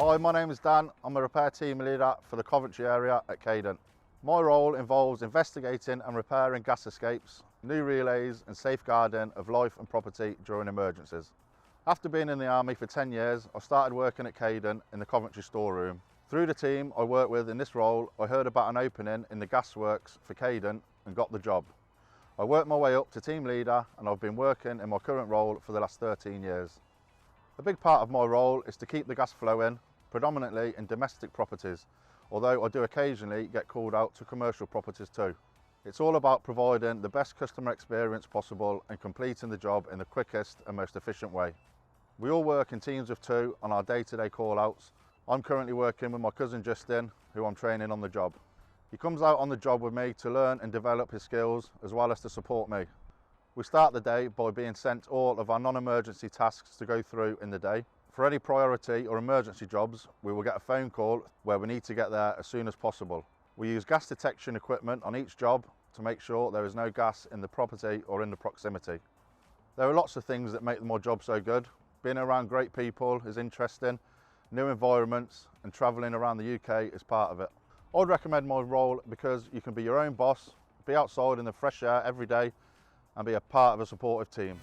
Hi, my name is Dan. I'm a repair team leader for the Coventry area at Cadent. My role involves investigating and repairing gas escapes, new relays and safeguarding of life and property during emergencies. After being in the army for 10 years, I started working at Cadent in the Coventry storeroom. Through the team I work with in this role, I heard about an opening in the gasworks for Cadent and got the job. I worked my way up to team leader and I've been working in my current role for the last 13 years. A big part of my role is to keep the gas flowing, predominantly in domestic properties, although I do occasionally get called out to commercial properties too. It's all about providing the best customer experience possible and completing the job in the quickest and most efficient way. We all work in teams of 2 on our day-to-day call-outs. I'm currently working with my cousin Justin, who I'm training on the job. He comes out on the job with me to learn and develop his skills as well as to support me. We start the day by being sent all of our non-emergency tasks to go through in the day. For any priority or emergency jobs, we will get a phone call where we need to get there as soon as possible. We use gas detection equipment on each job to make sure there is no gas in the property or in the proximity. There are lots of things that make my job so good. Being around great people is interesting, new environments and travelling around the UK is part of it. I'd recommend my role because you can be your own boss, be outside in the fresh air every day and be a part of a supportive team.